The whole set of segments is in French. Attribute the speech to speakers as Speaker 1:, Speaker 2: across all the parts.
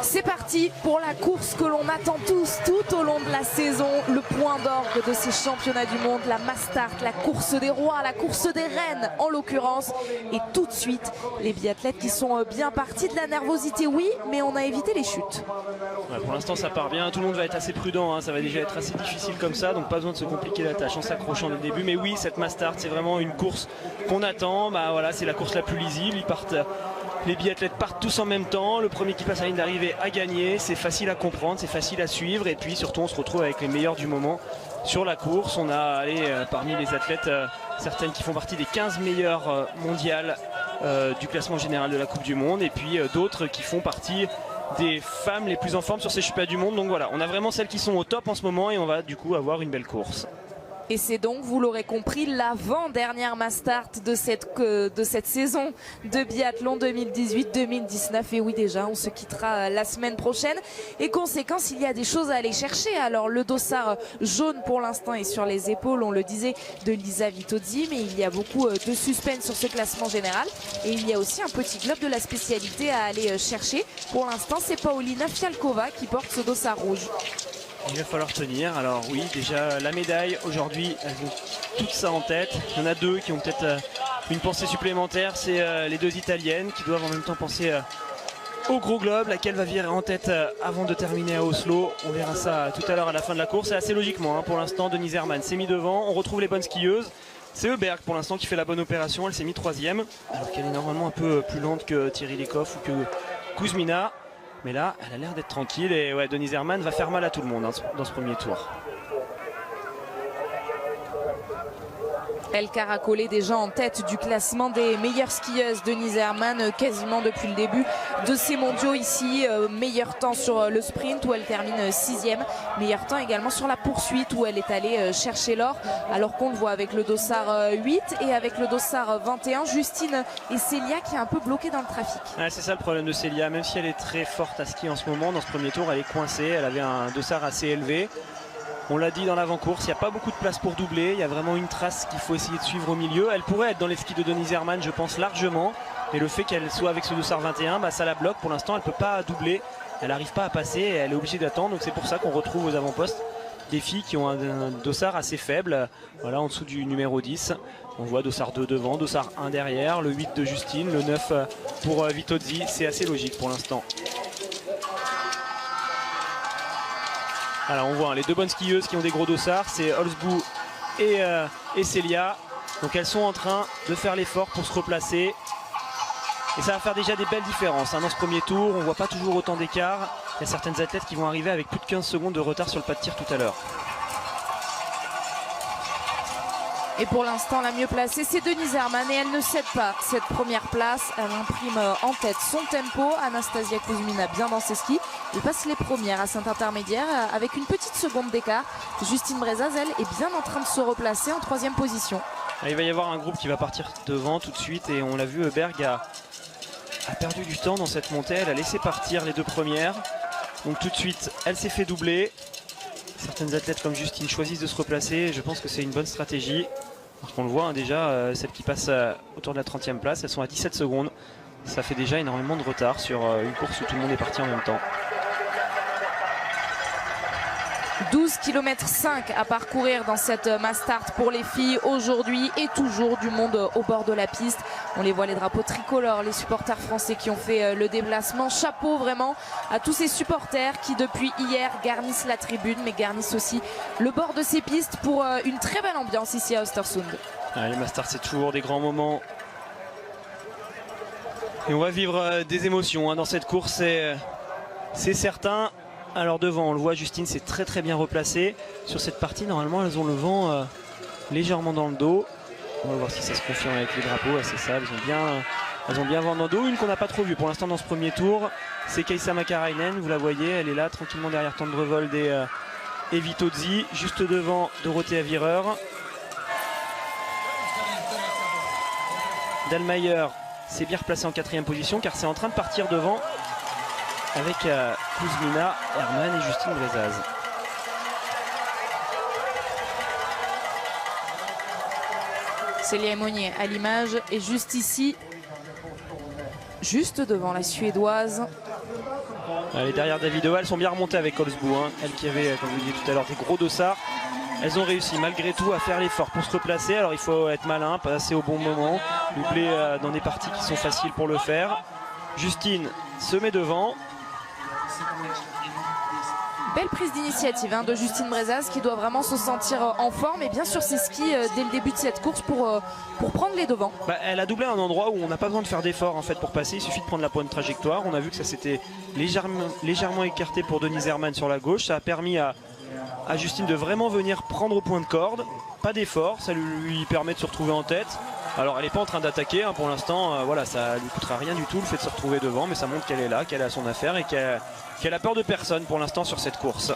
Speaker 1: C'est parti pour la course que l'on attend tous tout au long de la saison, le point d'orgue de ces championnats du monde, la Mastart, la course des rois, la course des reines en l'occurrence. Et tout de suite, les biathlètes qui sont bien partis, de la nervosité oui, mais on a évité les chutes.
Speaker 2: Ouais, pour l'instant ça part bien, tout le monde va être assez prudent, hein. Ça va déjà être assez difficile comme ça, donc pas besoin de se compliquer la tâche en s'accrochant dès le début. Mais oui, cette Mastart, c'est vraiment une course qu'on attend, bah voilà, c'est la course la plus lisible, les biathlètes partent tous en même temps, le premier qui passe à la ligne d'arrivée a gagné, c'est facile à comprendre, c'est facile à suivre et puis surtout on se retrouve avec les meilleurs du moment sur la course. On a parmi les athlètes certaines qui font partie des 15 meilleures mondiales du classement général de la Coupe du Monde et puis d'autres qui font partie des femmes les plus en forme sur ces championnats du monde. Donc voilà, on a vraiment celles qui sont au top en ce moment et on va du coup avoir une belle course.
Speaker 1: Et c'est donc, vous l'aurez compris, l'avant-dernière Mastart de cette saison de biathlon 2018-2019. Et oui, déjà, on se quittera la semaine prochaine. Et conséquence, il y a des choses à aller chercher. Alors, le dossard jaune, pour l'instant, est sur les épaules, on le disait, de Lisa Vitozzi. Mais il y a beaucoup de suspense sur ce classement général. Et il y a aussi un petit globe de la spécialité à aller chercher. Pour l'instant, c'est Paulina Fialkova qui porte ce dossard rouge.
Speaker 2: Il va falloir tenir. Alors oui, déjà la médaille aujourd'hui, elles ont tout ça en tête. Il y en a deux qui ont peut-être une pensée supplémentaire. C'est les deux italiennes qui doivent en même temps penser au gros globe. Laquelle va virer en tête avant de terminer à Oslo. On verra ça tout à l'heure à la fin de la course. C'est assez logiquement, hein. Pour l'instant, Denise Herrmann s'est mis devant. On retrouve les bonnes skieuses. C'est Heuberg pour l'instant qui fait la bonne opération. Elle s'est mise troisième. Alors qu'elle est normalement un peu plus lente que Thierry Lecoff ou que Kuzmina. Mais là, elle a l'air d'être tranquille et ouais, Denise Herrmann va faire mal à tout le monde dans ce premier tour.
Speaker 1: Elle caracolait déjà en tête du classement des meilleures skieuses, Denise Herrmann, quasiment depuis le début de ces mondiaux ici. Meilleur temps sur le sprint où elle termine 6e. Meilleur temps également sur la poursuite où elle est allée chercher l'or. Alors qu'on le voit avec le dossard 8 et avec le dossard 21. Justine et Célia qui est un peu bloquée dans le trafic.
Speaker 2: Ouais, c'est ça le problème de Célia. Même si elle est très forte à skier en ce moment, dans ce premier tour, elle est coincée. Elle avait un dossard assez élevé. On l'a dit dans l'avant-course, il n'y a pas beaucoup de place pour doubler. Il y a vraiment une trace qu'il faut essayer de suivre au milieu. Elle pourrait être dans les skis de Denise Herrmann, je pense, largement. Mais le fait qu'elle soit avec ce dossard 21, bah, ça la bloque. Pour l'instant, elle ne peut pas doubler. Elle n'arrive pas à passer. Et elle est obligée d'attendre. Donc c'est pour ça qu'on retrouve aux avant-postes des filles qui ont un dossard assez faible. Voilà, en dessous du numéro 10. On voit dossard 2 devant, dossard 1 derrière. Le 8 de Justine, le 9 pour Vitozzi. C'est assez logique pour l'instant. Alors on voit les deux bonnes skieuses qui ont des gros dossards, c'est Holzbou et Célia. Donc elles sont en train de faire l'effort pour se replacer. Et ça va faire déjà des belles différences, hein. Dans ce premier tour, on ne voit pas toujours autant d'écart. Il y a certaines athlètes qui vont arriver avec plus de 15 secondes de retard sur le pas de tir tout à l'heure.
Speaker 1: Et pour l'instant, la mieux placée, c'est Denise Herrmann. Et elle ne cède pas cette première place. Elle imprime en tête son tempo. Anastasia Kuzmina bien dans ses skis. Elle passe les premières à cet intermédiaire avec une petite seconde d'écart. Justine Brezaz, elle, est bien en train de se replacer en 3e position.
Speaker 2: Il va y avoir un groupe qui va partir devant tout de suite. Et on l'a vu, Heuberg a perdu du temps dans cette montée. Elle a laissé partir les deux premières. Donc tout de suite, elle s'est fait doubler. Certaines athlètes comme Justine choisissent de se replacer. Je pense que c'est une bonne stratégie. Parce qu'on le voit, hein, déjà, celles qui passent autour de la 30e place, elles sont à 17 secondes. Ça fait déjà énormément de retard sur une course où tout le monde est parti en même temps.
Speaker 1: 12 km 5 à parcourir dans cette Mastart pour les filles aujourd'hui et toujours du monde au bord de la piste. On les voit, les drapeaux tricolores, les supporters français qui ont fait le déplacement. Chapeau vraiment à tous ces supporters qui depuis hier garnissent la tribune mais garnissent aussi le bord de ces pistes pour une très belle ambiance ici à Östersund.
Speaker 2: Ouais, les Mastart, c'est toujours des grands moments. Et on va vivre des émotions, hein, dans cette course, c'est certain. Alors devant, on le voit, Justine s'est très bien replacée. Sur cette partie, normalement, elles ont le vent légèrement dans le dos. On va voir si ça se confirme avec les drapeaux. Ouais, c'est ça, elles ont bien vent dans le dos. Une qu'on n'a pas trop vue pour l'instant dans ce premier tour, c'est Kaisa Makarainen. Vous la voyez, elle est là tranquillement derrière Tendrevold et Vitozzi. Juste devant, Dorothea Virer. Dahlmeier s'est bien replacé en 4e position car c'est en train de partir devant. avec Kuzmina, Herman et Justine Brezaz.
Speaker 1: Célia Emonier à l'image et juste ici, juste devant la Suédoise.
Speaker 2: Elle est derrière Davidova, elles sont bien remontées avec Kolsbu, hein. Elle qui avait, comme vous disiez tout à l'heure, des gros dossards. Elles ont réussi malgré tout à faire l'effort pour se replacer. Alors il faut être malin, passer au bon moment, doubler dans des parties qui sont faciles pour le faire. Justine se met devant.
Speaker 1: Belle prise d'initiative de Justine Brezaz qui doit vraiment se sentir en forme. Et bien sûr, c'est ce qui, dès le début de cette course, pour prendre les devants.
Speaker 2: Elle a doublé un endroit où on n'a pas besoin de faire d'effort en fait pour passer. Il suffit de prendre la pointe trajectoire. On a vu que ça s'était légèrement écarté pour Denise Herman sur la gauche. Ça a permis à Justine de vraiment venir prendre au point de corde. Pas d'effort, ça lui permet de se retrouver en tête. Alors elle n'est pas en train d'attaquer pour l'instant, voilà, ça ne lui coûtera rien du tout le fait de se retrouver devant, mais ça montre qu'elle est là, qu'elle a son affaire et qu'elle a peur de personne pour l'instant sur cette course.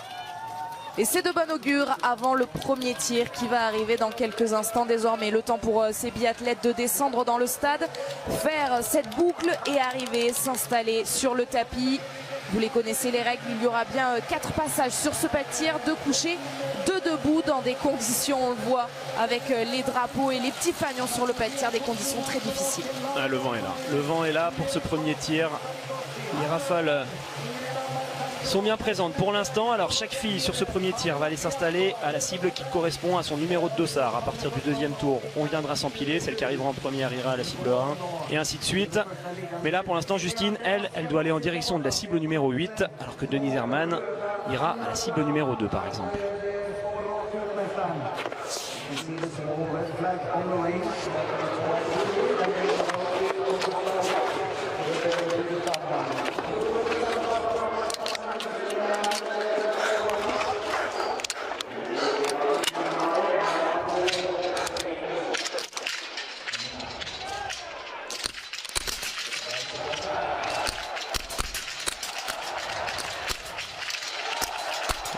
Speaker 1: Et c'est de bon augure avant le premier tir qui va arriver dans quelques instants désormais. Le temps pour ces biathlètes de descendre dans le stade, faire cette boucle et arriver, s'installer sur le tapis. Vous les connaissez les règles, il y aura bien 4 passages sur ce pas de tir, 2 couchés, 2 debout dans des conditions, on le voit, avec les drapeaux et les petits fanions sur le pas de tir, des conditions très difficiles.
Speaker 2: Ah, le vent est là. Le vent est là pour ce premier tir. Les rafales sont bien présentes pour l'instant. Alors chaque fille sur ce premier tir va aller s'installer à la cible qui correspond à son numéro de dossard. À partir du deuxième tour, on viendra s'empiler. Celle qui arrivera en première ira à la cible 1 et ainsi de suite. Mais là pour l'instant Justine, elle doit aller en direction de la cible numéro 8 alors que Denise Herman ira à la cible numéro 2 par exemple.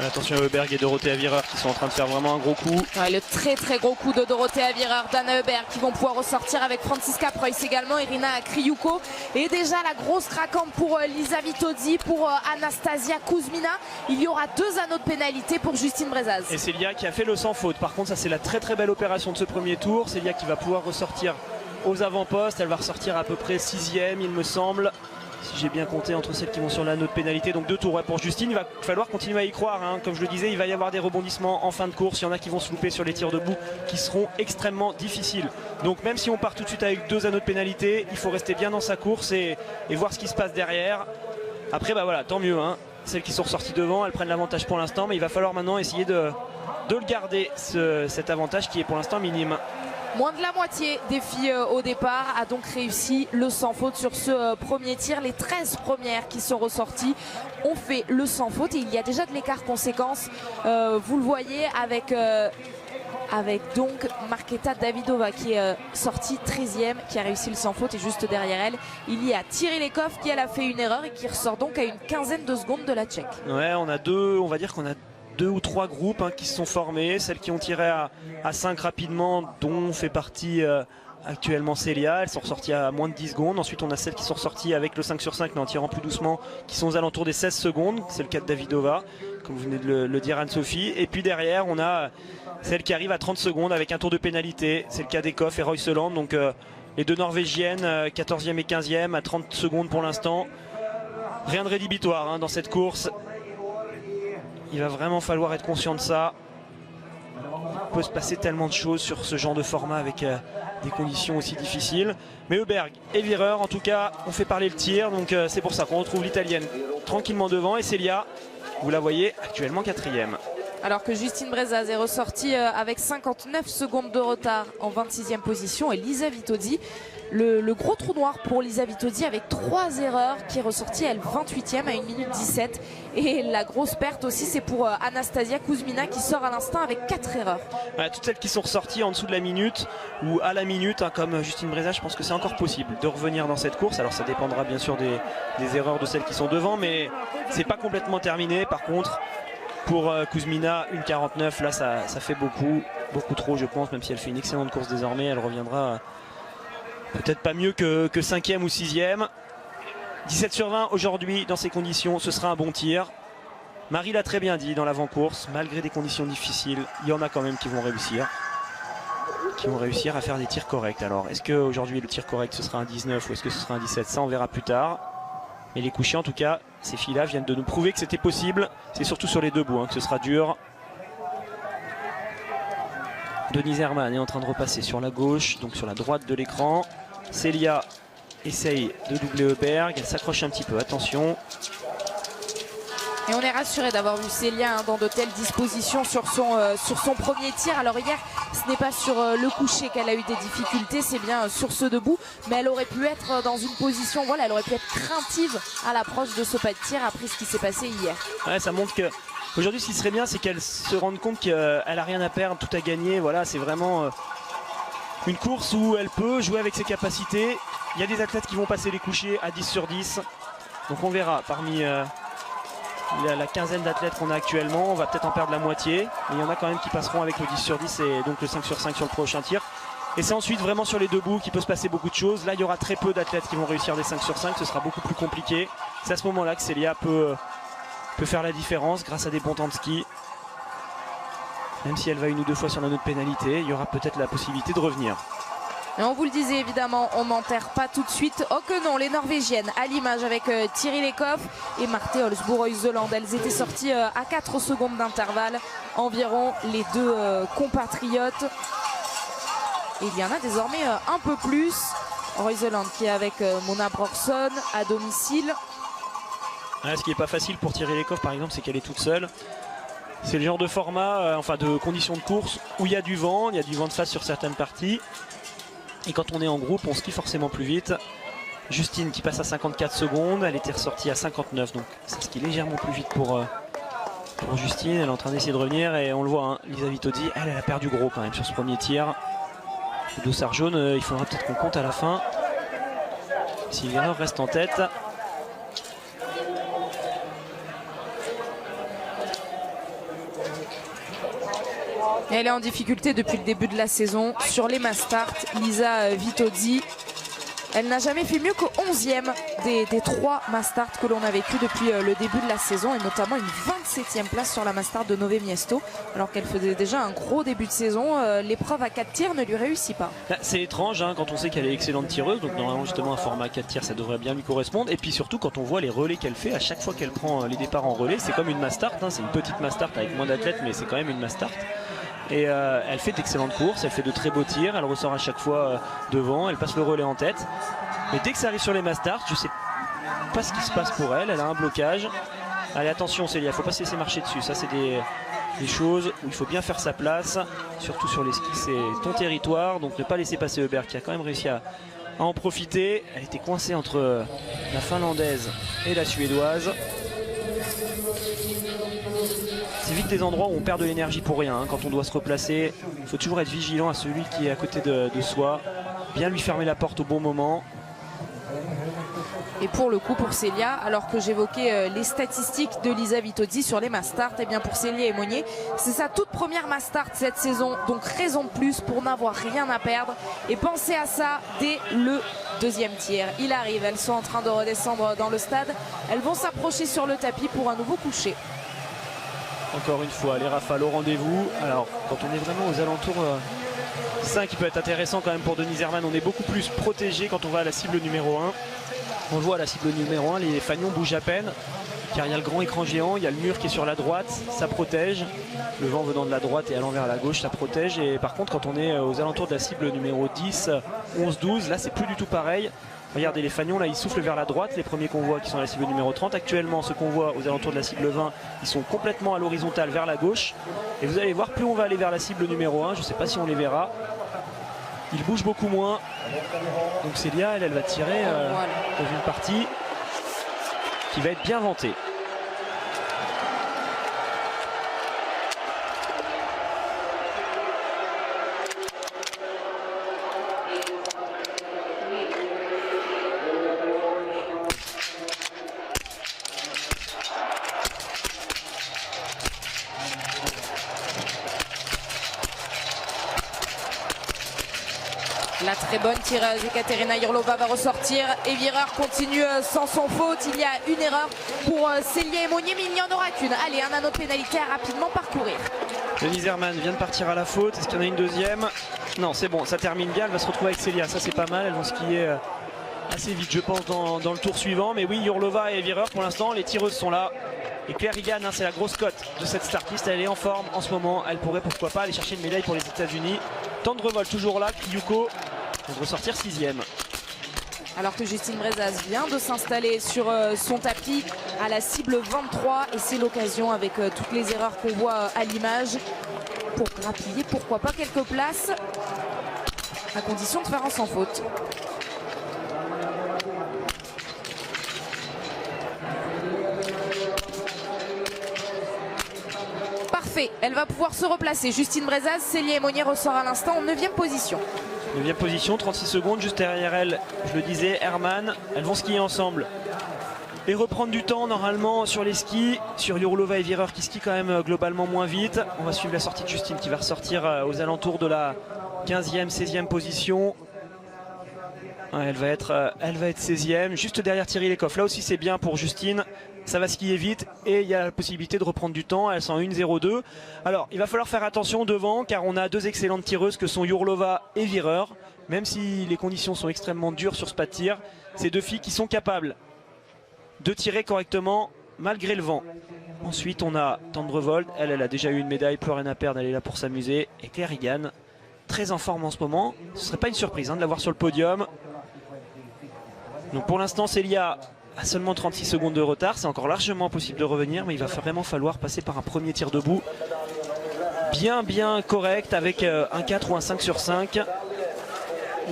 Speaker 2: Attention à Heuberg et Dorothée Avireur qui sont en train de faire vraiment un gros coup.
Speaker 1: Ouais, le très gros coup de Dorothée Avireur, d'Anna Heuberg qui vont pouvoir ressortir avec Franziska Preuss également, Irina Kriouko. Et déjà la grosse craquante pour Lisa Vitozzi, pour Anastasia Kuzmina. Il y aura 2 anneaux de pénalité pour Justine Brezaz.
Speaker 2: Et Célia qui a fait le sans faute. Par contre ça c'est la très belle opération de ce premier tour. Célia qui va pouvoir ressortir aux avant-postes. Elle va ressortir à peu près 6e il me semble. Si j'ai bien compté entre celles qui vont sur l'anneau de pénalité. Donc 2 tours pour Justine. Il va falloir continuer à y croire. Comme je le disais, il va y avoir des rebondissements en fin de course. Il y en a qui vont se louper sur les tirs debout qui seront extrêmement difficiles. Donc même si on part tout de suite avec 2 anneaux de pénalité, il faut rester bien dans sa course et voir ce qui se passe derrière. Après, voilà, tant mieux. Celles qui sont ressorties devant, elles prennent l'avantage pour l'instant. Mais il va falloir maintenant essayer de le garder, cet avantage qui est pour l'instant minime.
Speaker 1: Moins de la moitié des filles au départ a donc réussi le sans faute sur ce premier tir. Les 13 premières qui sont ressorties ont fait le sans faute et il y a déjà de l'écart conséquence. Vous le voyez avec donc Marketa Davidova qui est sortie 13e, qui a réussi le sans faute, et juste derrière elle il y a Thierry Lekov qui elle a fait une erreur et qui ressort donc à une quinzaine de secondes de la Tchèque.
Speaker 2: Ouais, on va dire qu'on a 2 ou 3 groupes qui se sont formés, celles qui ont tiré à 5 rapidement, dont fait partie actuellement Célia. Elles sont ressorties à moins de 10 secondes. Ensuite on a celles qui sont ressorties avec le 5 sur 5 mais en tirant plus doucement, qui sont aux alentours des 16 secondes. C'est le cas de Davidova, comme vous venez de le dire Anne-Sophie. Et puis derrière on a celles qui arrivent à 30 secondes avec un tour de pénalité. C'est le cas d'Ekhoff et Royseland. Donc les 2 Norvégiennes, 14e et 15e à 30 secondes pour l'instant. Rien de rédhibitoire dans cette course. Il va vraiment falloir être conscient de ça. Il peut se passer tellement de choses sur ce genre de format avec des conditions aussi difficiles. Mais Heuberg et Vireur, en tout cas, ont fait parler le tir. Donc c'est pour ça qu'on retrouve l'Italienne tranquillement devant. Et Célia, vous la voyez, actuellement 4e.
Speaker 1: Alors que Justine Brezaz est ressortie avec 59 secondes de retard en 26e position. Et Lisa Vitozzi, le gros trou noir pour Lisa Vitozzi avec 3 erreurs, qui est ressortie elle 28e à 1 minute 17. Et la grosse perte aussi c'est pour Anastasia Kuzmina qui sort à l'instant avec 4 erreurs.
Speaker 2: Ouais, toutes celles qui sont ressorties en dessous de la minute ou à la minute, comme Justine Brezaz, je pense que c'est encore possible de revenir dans cette course. Alors ça dépendra bien sûr des erreurs de celles qui sont devant, mais c'est pas complètement terminé. Par contre, pour Kuzmina, 1,49, là ça fait beaucoup trop je pense, même si elle fait une excellente course désormais. Elle reviendra peut-être pas mieux que 5e ou 6e. 17 sur 20 aujourd'hui dans ces conditions, ce sera un bon tir. Marie l'a très bien dit dans l'avant-course, malgré des conditions difficiles, il y en a quand même qui vont réussir à faire des tirs corrects. Alors est-ce qu'aujourd'hui le tir correct ce sera un 19 ou est-ce que ce sera un 17? Ça on verra plus tard. Mais les couchers en tout cas, ces filles-là viennent de nous prouver que c'était possible. C'est surtout sur les deux bouts que ce sera dur. Denise Herrmann est en train de repasser sur la gauche, donc sur la droite de l'écran. Célia essaye de doubler Heuberg, elle s'accroche un petit peu, attention.
Speaker 1: Et on est rassuré d'avoir vu Célia dans de telles dispositions sur son premier tir. Alors hier, ce n'est pas sur le coucher qu'elle a eu des difficultés, c'est bien sur ce debout. Mais elle aurait pu être dans une position, voilà, elle aurait pu être craintive à l'approche de ce pas de tir après ce qui s'est passé hier.
Speaker 2: Ouais, ça montre que aujourd'hui, ce qui serait bien, c'est qu'elle se rende compte qu'elle n'a rien à perdre, tout à gagner. Voilà, c'est vraiment une course où elle peut jouer avec ses capacités. Il y a des athlètes qui vont passer les couchers à 10 sur 10. Donc on verra parmi la quinzaine d'athlètes qu'on a actuellement, on va peut-être en perdre la moitié. Mais il y en a quand même qui passeront avec le 10 sur 10 et donc le 5 sur 5 sur le prochain tir. Et c'est ensuite vraiment sur les deux bouts qu'il peut se passer beaucoup de choses. Là, il y aura très peu d'athlètes qui vont réussir des 5 sur 5. Ce sera beaucoup plus compliqué. C'est à ce moment-là que Célia peut faire la différence grâce à des bons temps de ski. Même si elle va une ou deux fois sur la note pénalité, il y aura peut-être la possibilité de revenir.
Speaker 1: Et on vous le disait évidemment, on n'enterre pas tout de suite. Oh que non, les Norvégiennes à l'image avec Thierry Lecoff et Marte Holsbourg-Heuseland. Elles étaient sorties à 4 secondes d'intervalle environ, les deux compatriotes. Et il y en a désormais un peu plus. Heuseland qui est avec Mona Brorson à domicile.
Speaker 2: Ce qui n'est pas facile pour Thierry Lecoff par exemple, c'est qu'elle est toute seule. C'est le genre de format, enfin de conditions de course où il y a du vent de face sur certaines parties. Et quand on est en groupe, on skie forcément plus vite. Justine qui passe à 54 secondes, elle était ressortie à 59, donc ça skie légèrement plus vite pour Justine. Elle est en train d'essayer de revenir et on le voit, Lisa Vitozzi, elle a perdu gros quand même sur ce premier tir. Le dossard jaune, il faudra peut-être qu'on compte à la fin. Sylvia reste en tête.
Speaker 1: Elle est en difficulté depuis le début de la saison sur les Mastart. Lisa Vitozzi, elle n'a jamais fait mieux qu'au 11e des 3 Mastart que l'on a vécu depuis le début de la saison, et notamment une 27e place sur la Mastart de Nové Miesto, alors qu'elle faisait déjà un gros début de saison. L'épreuve à 4 tirs ne lui réussit pas.
Speaker 2: C'est étrange quand on sait qu'elle est excellente tireuse, donc normalement justement un format 4 tirs ça devrait bien lui correspondre. Et puis surtout quand on voit les relais qu'elle fait, à chaque fois qu'elle prend les départs en relais, c'est comme une Mastart, c'est une petite Mastart avec moins d'athlètes, mais c'est quand même une Mastart. Et elle fait d'excellentes courses, elle fait de très beaux tirs, elle ressort à chaque fois devant, elle passe le relais en tête. Mais dès que ça arrive sur les Mastart, je sais pas ce qui se passe pour elle, elle a un blocage. Allez attention Célia, il ne faut pas se laisser marcher dessus, ça c'est des choses où il faut bien faire sa place, surtout sur les skis, c'est ton territoire, donc ne pas laisser passer Heuberg qui a quand même réussi à en profiter. Elle était coincée entre la finlandaise et la suédoise. C'est vite des endroits où on perd de l'énergie pour rien, quand on doit se replacer. Il faut toujours être vigilant à celui qui est à côté de soi, bien lui fermer la porte au bon moment.
Speaker 1: Et pour le coup, pour Célia, alors que j'évoquais les statistiques de Lisa Vitozzi sur les Mastart, et bien pour Célia Emonier, c'est sa toute première Mastart cette saison, donc raison de plus pour n'avoir rien à perdre. Et pensez à ça dès le deuxième tir. Il arrive, elles sont en train de redescendre dans le stade. Elles vont s'approcher sur le tapis pour un nouveau coucher.
Speaker 2: Encore une fois, les rafales au rendez-vous. Alors, quand on est vraiment aux alentours, c'est ça qui peut être intéressant quand même pour Denise Herrmann. On est beaucoup plus protégé quand on va à la cible numéro 1. On le voit à la cible numéro 1, les fanions bougent à peine, car il y a le grand écran géant, il y a le mur qui est sur la droite, ça protège. Le vent venant de la droite et allant vers la gauche, ça protège. Et par contre, quand on est aux alentours de la cible numéro 10, 11, 12, là c'est plus du tout pareil. Regardez les fanions, là ils soufflent vers la droite, les premiers qu'on voit qui sont à la cible numéro 30. Actuellement, ceux qu'on voit aux alentours de la cible 20, ils sont complètement à l'horizontale vers la gauche. Et vous allez voir, plus on va aller vers la cible numéro 1, je ne sais pas si on les verra, ils bougent beaucoup moins. Donc Célia, elle va tirer dans une partie qui va être bien vantée.
Speaker 1: La très bonne tireuse Ekaterina Yurlova va ressortir et Wierer continue sans son faute. Il y a une erreur pour Célia Aymonier, mais il n'y en aura qu'une. Allez, un anneau de pénalité à rapidement parcourir.
Speaker 2: Denise Herrmann vient de partir à la faute. Est-ce qu'il y en a une deuxième? Non, c'est bon, ça termine bien. Elle va se retrouver avec Célia. Ça, c'est pas mal. Elles vont skier assez vite, je pense, dans le tour suivant. Mais oui, Yurlova et Wierer, pour l'instant, les tireuses sont là. Et Claire Higan, hein, c'est la grosse cote de cette startlist. Elle est en forme en ce moment. Elle pourrait, pourquoi pas, aller chercher une médaille pour les États-Unis. Tendrevol toujours là. Kyuko vient de ressortir 6e.
Speaker 1: Alors que Justine Brezaz vient de s'installer sur son tapis à la cible 23. Et c'est l'occasion, avec toutes les erreurs qu'on voit à l'image, pour grappiller, pourquoi pas, quelques places, à condition de faire un sans faute. Parfait, elle va pouvoir se replacer. Justine Brezaz, Célia Aymonier ressort à l'instant en 9e position.
Speaker 2: 9e position, 36 secondes, juste derrière elle, je le disais, Herrmann. Elles vont skier ensemble et reprendre du temps normalement sur les skis. Sur Yurlova et Wierer qui skient quand même globalement moins vite. On va suivre la sortie de Justine qui va ressortir aux alentours de la 15e, 16e position. Ouais, elle va être 16e, juste derrière Thierry Lecoff. Là aussi c'est bien pour Justine. Ça va skier vite et il y a la possibilité de reprendre du temps. Elles sont en 1-0-2. Alors il va falloir faire attention devant car on a deux excellentes tireuses que sont Yurlova et Wierer. Même si les conditions sont extrêmement dures sur ce pas de tir, ces deux filles qui sont capables de tirer correctement malgré le vent. Ensuite on a Tendrevol, elle a déjà eu une médaille, plus rien à perdre, elle est là pour s'amuser. Et Claire Higan, très en forme en ce moment. Ce serait pas une surprise de la voir sur le podium. Donc pour l'instant Célia a seulement 36 secondes de retard, c'est encore largement possible de revenir, mais il va vraiment falloir passer par un premier tir debout bien correct avec un 4 ou un 5 sur 5.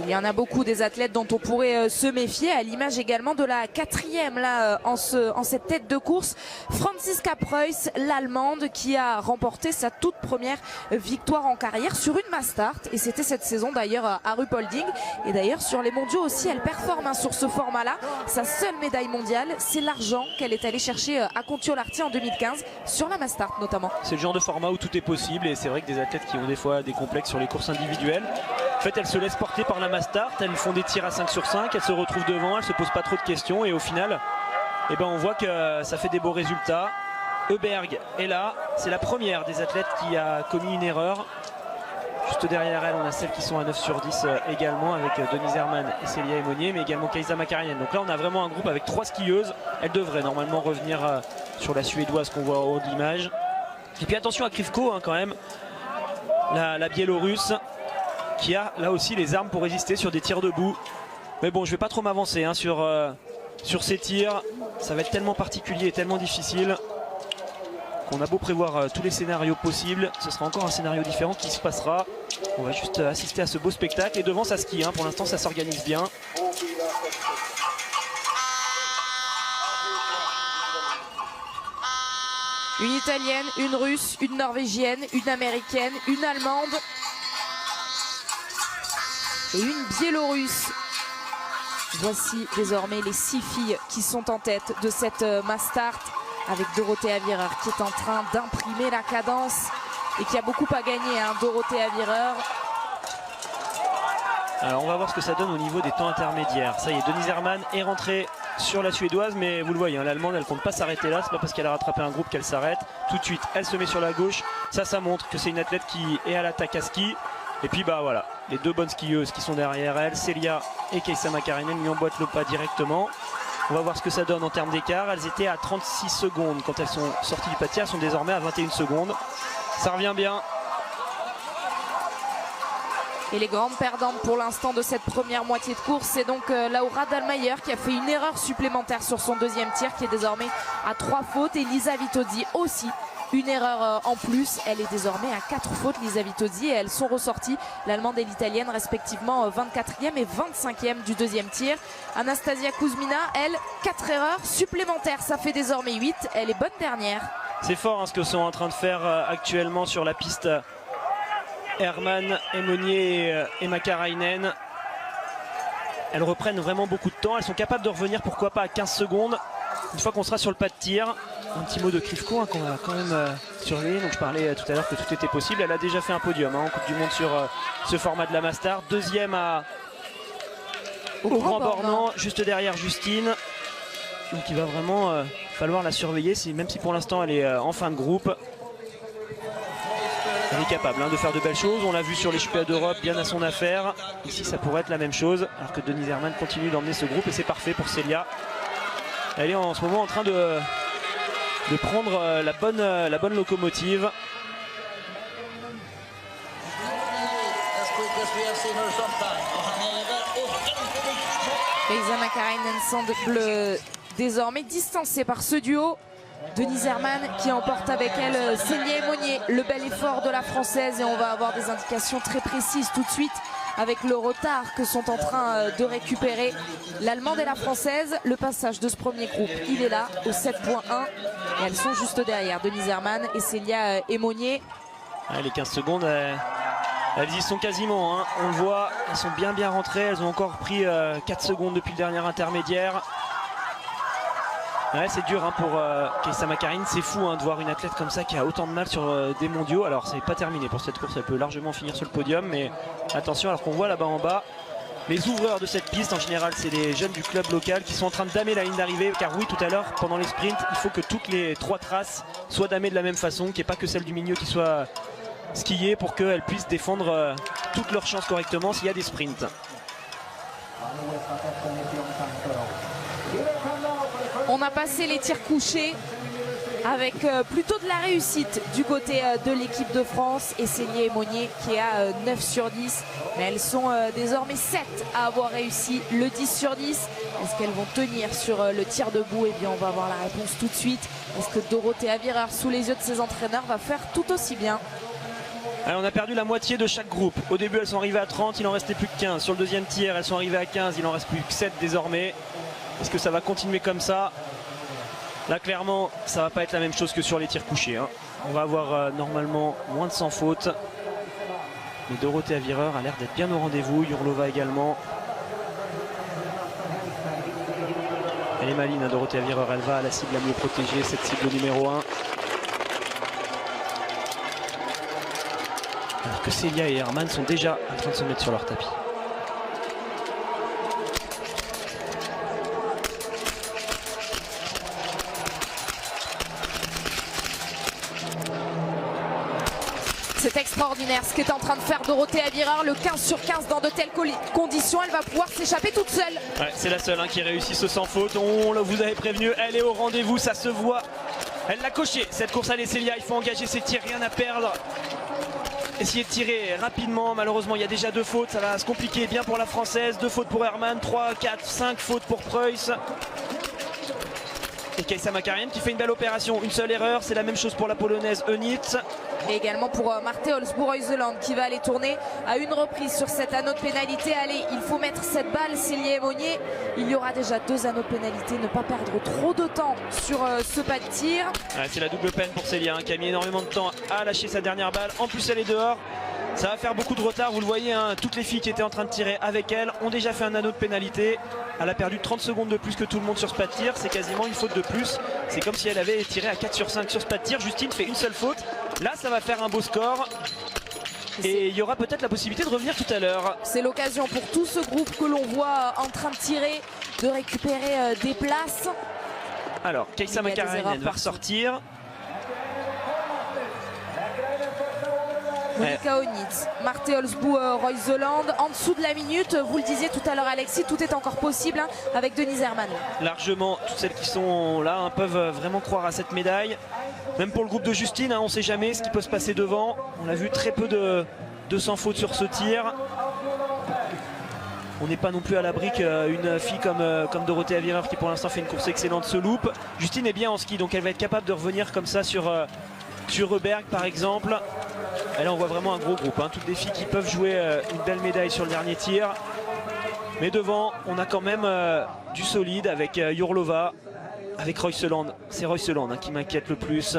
Speaker 1: Il y en a beaucoup des athlètes dont on pourrait se méfier, à l'image également de la 4e là en cette tête de course, Franziska Preuss, l'Allemande, qui a remporté sa toute première victoire en carrière sur une mass start, et c'était cette saison d'ailleurs à Ruhpolding. Et d'ailleurs sur les mondiaux aussi elle performe sur ce format là. Sa seule médaille mondiale, c'est l'argent qu'elle est allée chercher à Kontiolahti en 2015 sur la mass start notamment.
Speaker 2: C'est le genre de format où tout est possible, et c'est vrai que des athlètes qui ont des fois des complexes sur les courses individuelles, en fait elles se laissent porter par la mass start, elles font des tirs à 5 sur 5, elles se retrouvent devant, elles se posent pas trop de questions, et au final on voit que ça fait des beaux résultats. Heuberg est là, c'est la première des athlètes qui a commis une erreur. Juste derrière elle on a celles qui sont à 9 sur 10 également, avec Denise Herrmann et Célia Aymonier, mais également Kaisa Makarian. Donc là on a vraiment un groupe avec 3 skieuses. Elles devraient normalement revenir sur la suédoise qu'on voit au haut de l'image. Et puis attention à Krivko quand même, la biélorusse, qui a là aussi les armes pour résister sur des tirs debout. Mais bon, je vais pas trop m'avancer sur ces tirs. Ça va être tellement particulier et tellement difficile qu'on a beau prévoir tous les scénarios possibles, ce sera encore un scénario différent qui se passera. On va juste assister à ce beau spectacle. Et devant ça skie, pour l'instant ça s'organise bien.
Speaker 1: Une italienne, une russe, une norvégienne, une américaine, une allemande et une biélorusse. Voici désormais les 6 filles qui sont en tête de cette mass start, avec Dorothea Wierer qui est en train d'imprimer la cadence et qui a beaucoup à gagner, Dorothea Wierer.
Speaker 2: Alors on va voir ce que ça donne au niveau des temps intermédiaires. Ça y est, Denise Herrmann est rentrée sur la suédoise, mais vous le voyez, l'allemande elle compte pas s'arrêter là. C'est pas parce qu'elle a rattrapé un groupe qu'elle s'arrête. Tout de suite elle se met sur la gauche. Ça montre que c'est une athlète qui est à l'attaque à ski. Et puis voilà, les deux bonnes skieuses qui sont derrière elle, Célia et Kaisa Makarian, lui emboîtent le pas directement. On va voir ce que ça donne en termes d'écart. Elles étaient à 36 secondes quand elles sont sorties du pas de tir, elles sont désormais à 21 secondes. Ça revient bien.
Speaker 1: Et les grandes perdantes pour l'instant de cette première moitié de course, c'est donc Laura Dahlmeier qui a fait une erreur supplémentaire sur son deuxième tir, qui est désormais à 3 fautes, et Lisa Vitozzi aussi. Une erreur en plus, elle est désormais à 4 fautes, Lisa Vitozzi, et elles sont ressorties, l'allemande et l'italienne respectivement 24e et 25e du deuxième tir. Anastasia Kuzmina, elle, 4 erreurs supplémentaires, ça fait désormais 8, elle est bonne dernière.
Speaker 2: C'est fort ce que sont en train de faire actuellement sur la piste Herrmann, Aymonier et Makarainen. Elles reprennent vraiment beaucoup de temps, elles sont capables de revenir pourquoi pas à 15 secondes une fois qu'on sera sur le pas de tir. un petit mot de Krivko qu'on va quand même surveiller. Donc je parlais tout à l'heure que tout était possible. Elle a déjà fait un podium en Coupe du Monde sur ce format de la Mastart. Deuxième au Grand Bornand, juste derrière Justine. Donc il va vraiment falloir la surveiller, même si pour l'instant elle est en fin de groupe. Elle est capable de faire de belles choses. On l'a vu sur les championnats d'Europe, bien à son affaire. Ici ça pourrait être la même chose, alors que Denise Herrmann continue d'emmener ce groupe et c'est parfait pour Célia. Elle est en ce moment en train de prendre la bonne locomotive.
Speaker 1: Kaisa Makarainen semble désormais distancée par ce duo. Denise Herrmann qui emporte avec elle Célia Emonier, le bel effort de la Française, et on va avoir des indications très précises tout de suite avec le retard que sont en train de récupérer l'Allemande et la Française. Le passage de ce premier groupe, il est là au 7.1 et elles sont juste derrière Denise Herrmann et Célia Emonier.
Speaker 2: Les 15 secondes, elles y sont quasiment, on le voit, elles sont bien rentrées, elles ont encore pris 4 secondes depuis le dernier intermédiaire. Ouais, c'est dur pour Kaisa Makarainen, c'est fou de voir une athlète comme ça qui a autant de mal sur des mondiaux. Alors c'est pas terminé pour cette course, elle peut largement finir sur le podium, mais attention, alors qu'on voit là-bas en bas les ouvreurs de cette piste, en général c'est les jeunes du club local qui sont en train de damer la ligne d'arrivée, car oui, tout à l'heure pendant les sprints il faut que toutes les 3 traces soient damées de la même façon, qu'il n'y ait pas que celle du milieu qui soit skiée pour qu'elles puissent défendre toutes leurs chances correctement s'il y a des sprints.
Speaker 1: On a passé les tirs couchés avec plutôt de la réussite du côté de l'équipe de France et Célia Emonier qui est à 9 sur 10. Mais elles sont désormais 7 à avoir réussi le 10 sur 10. Est-ce qu'elles vont tenir sur le tir debout? Eh bien on va avoir la réponse tout de suite. Est-ce que Dorothée Avirard, sous les yeux de ses entraîneurs, va faire tout aussi bien?
Speaker 2: Alors on a perdu la moitié de chaque groupe. Au début elles sont arrivées à 30, il en restait plus que 15. Sur le deuxième tir elles sont arrivées à 15, il en reste plus que 7 désormais. Est-ce que ça va continuer comme ça? Là clairement ça va pas être la même chose que sur les tirs couchés. On va avoir normalement moins de 100 fautes. Mais Dorothée Avirard a l'air d'être bien au rendez-vous, Yurlova également. Elle est maligne, Dorothée Avirard, elle va à la cible la mieux protégée, cette cible numéro 1. Alors que Célia et Herrmann sont déjà en train de se mettre sur leur tapis.
Speaker 1: C'est extraordinaire ce qu'est en train de faire Dorothée Avirard, le 15 sur 15 dans de telles conditions. Elle va pouvoir s'échapper toute seule.
Speaker 2: Ouais, c'est la seule qui réussit ce sans faute. On vous avait prévenu, elle est au rendez-vous, ça se voit. Elle l'a coché, cette course. Allez Célia, il faut engager ses tirs, rien à perdre. Essayer de tirer rapidement, malheureusement il y a déjà 2 fautes, ça va se compliquer bien pour la Française. 2 fautes pour Herrmann, 3, 4, 5 fautes pour Preuss. Et Kaisa Makarainen qui fait une belle opération, une seule erreur, c'est la même chose pour la Polonaise Eunit.
Speaker 1: Et également pour Marte Holzbourg-Reuseland qui va aller tourner à une reprise sur cet anneau de pénalité. Allez, il faut mettre cette balle, Célia Emonier. Il y aura déjà 2 anneaux de pénalité, ne pas perdre trop de temps sur ce pas de tir.
Speaker 2: Ouais, c'est la double peine pour Célia qui a mis énormément de temps à lâcher sa dernière balle. En plus elle est dehors. Ça va faire beaucoup de retard, vous le voyez, toutes les filles qui étaient en train de tirer avec elle ont déjà fait un anneau de pénalité. Elle a perdu 30 secondes de plus que tout le monde sur ce pas de tir, c'est quasiment une faute de plus. C'est comme si elle avait tiré à 4 sur 5 sur ce pas de tir. Justine fait une seule faute. Là ça va faire un beau score. Et il y aura peut-être la possibilité de revenir tout à l'heure.
Speaker 1: C'est l'occasion pour tout ce groupe que l'on voit en train de tirer, de récupérer des places.
Speaker 2: Alors, Kaisa Makarainen va ressortir.
Speaker 1: Monika Eunit, Marte Holzbourg-Reuseland en dessous de la minute. Vous le disiez tout à l'heure Alexis, tout est encore possible avec Denise Herrmann.
Speaker 2: Largement, toutes celles qui sont là peuvent vraiment croire à cette médaille. Même pour le groupe de Justine, on ne sait jamais ce qui peut se passer devant. On a vu très peu de 200 fautes sur ce tir. On n'est pas non plus à l'abri qu'une fille comme Dorothée Avirard qui pour l'instant fait une course excellente se loupe. Justine est bien en ski, donc elle va être capable de revenir comme ça sur Reberg par exemple. Et là on voit vraiment un gros groupe, toutes des filles qui peuvent jouer une belle médaille sur le dernier tir. Mais devant on a quand même du solide avec Yurlova, avec Reuseland. C'est Reuseland qui m'inquiète le plus.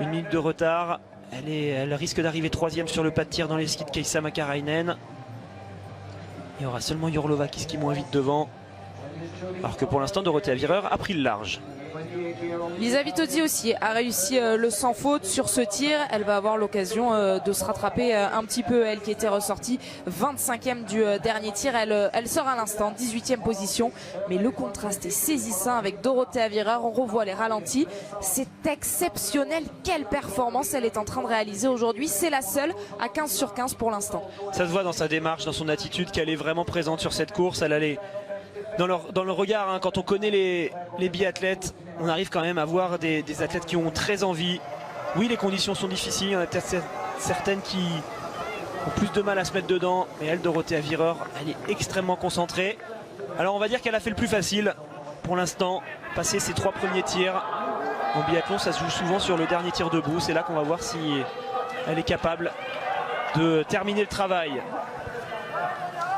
Speaker 2: 1 minute de retard. Elle risque d'arriver 3e sur le pas de tir dans les skis de Kaisa Makarainen. Il y aura seulement Yurlova qui skie moins vite devant. Alors que pour l'instant Dorothée Avirard a pris le large.
Speaker 1: Lisa Vitozzi aussi a réussi le sans faute sur ce tir. Elle va avoir l'occasion de se rattraper un petit peu, elle qui était ressortie 25e du dernier tir. Elle sort à l'instant, 18e position. Mais le contraste est saisissant avec Dorothea Virer. On revoit les ralentis. C'est exceptionnel. Quelle performance elle est en train de réaliser aujourd'hui. C'est la seule à 15 sur 15 pour l'instant.
Speaker 2: Ça se voit dans sa démarche, dans son attitude, qu'elle est vraiment présente sur cette course. Elle allait dans le regard, hein, quand on connaît les biathlètes, on arrive quand même à voir des athlètes qui ont très envie. Oui, les conditions sont difficiles, il y en a peut-être certaines qui ont plus de mal à se mettre dedans, mais elle, Dorothea Virer, elle est extrêmement concentrée. Alors on va dire qu'elle a fait le plus facile pour l'instant, passer ses 3 premiers tirs. En biathlon, ça se joue souvent sur le dernier tir debout, c'est là qu'on va voir si elle est capable de terminer le travail.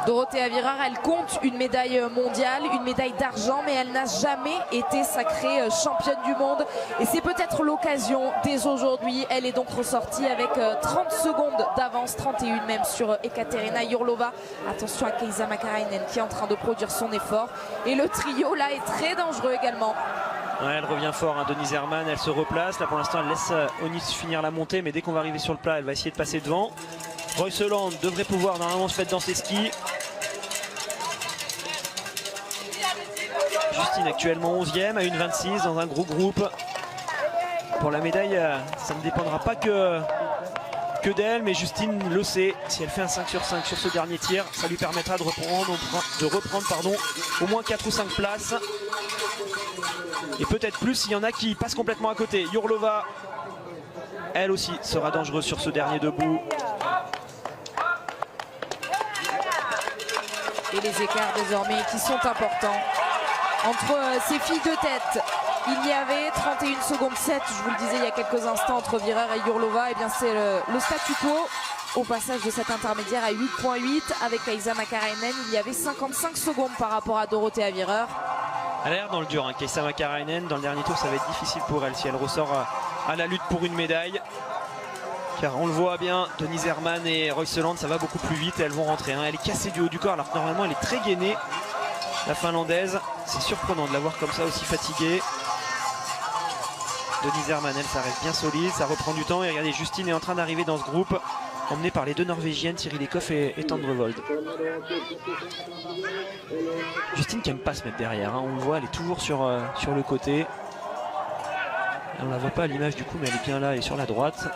Speaker 1: Dorothea Virer, elle compte une médaille mondiale, une médaille d'argent, mais elle n'a jamais été sacrée championne du monde. Et c'est peut-être l'occasion dès aujourd'hui. Elle est donc ressortie avec 30 secondes d'avance, 31 même sur Ekaterina Yurlova. Attention à Kaisa Makarainen qui est en train de produire son effort. Et le trio là est très dangereux également.
Speaker 2: Ouais, elle revient fort, hein, Denise Herrmann, elle se replace. Là pour l'instant elle laisse Onis finir la montée, mais dès qu'on va arriver sur le plat, elle va essayer de passer devant. Royseland devrait pouvoir normalement se mettre dans ses skis. Justine actuellement 11e à 1,26 dans un gros groupe. Pour la médaille, ça ne dépendra pas que d'elle, mais Justine le sait. Si elle fait un 5 sur 5 sur ce dernier tir, ça lui permettra de reprendre au moins 4 ou 5 places. Et peut-être plus s'il y en a qui passent complètement à côté. Yurlova, elle aussi, sera dangereuse sur ce dernier debout.
Speaker 1: Et les écarts désormais qui sont importants entre ces filles de tête. Il y avait 31 secondes 7, je vous le disais il y a quelques instants, entre Virer et Yurlova. Et bien c'est le statu quo au passage de cet intermédiaire à 8,8. Avec Kaisa Makarainen, il y avait 55 secondes par rapport à Dorothea Virer.
Speaker 2: Elle a l'air dans le dur, hein. Kaisa Makarainen, dans le dernier tour ça va être difficile pour elle si elle ressort à la lutte pour une médaille. Car on le voit bien, Denise Herrmann et Royseland, ça va beaucoup plus vite et elles vont rentrer, hein. Elle est cassée du haut du corps alors que normalement elle est très gainée, la finlandaise. C'est surprenant de la voir comme ça aussi fatiguée. Denise Herrmann, elle, ça reste bien solide, ça reprend du temps. Et regardez, Justine est en train d'arriver dans ce groupe, emmenée par les deux Norvégiennes, Tiril Ekhoff et Tandrevold. Justine qui aime pas se mettre derrière, hein. On le voit, elle est toujours sur le côté. On la voit pas à l'image du coup, mais elle est bien là et sur la droite.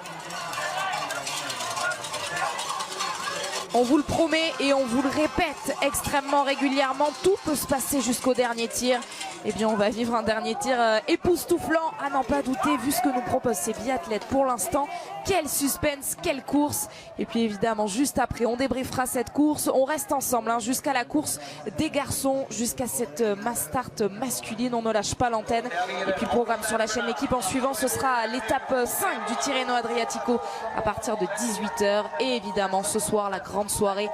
Speaker 1: On vous le promet et on vous le répète extrêmement régulièrement, tout peut se passer jusqu'au dernier tir. Eh bien on va vivre un dernier tir époustouflant, à n'en pas douter, vu ce que nous proposent ces biathlètes pour l'instant. Quel suspense, quelle course. Et puis évidemment juste après on débriefera cette course, on reste ensemble, hein, jusqu'à la course des garçons, jusqu'à cette mass start masculine, on ne lâche pas l'antenne. Et puis le programme sur la chaîne L'équipe en suivant, ce sera l'étape 5 du Tirreno Adriatico à partir de 18 h. Et évidemment ce soir la grande soirée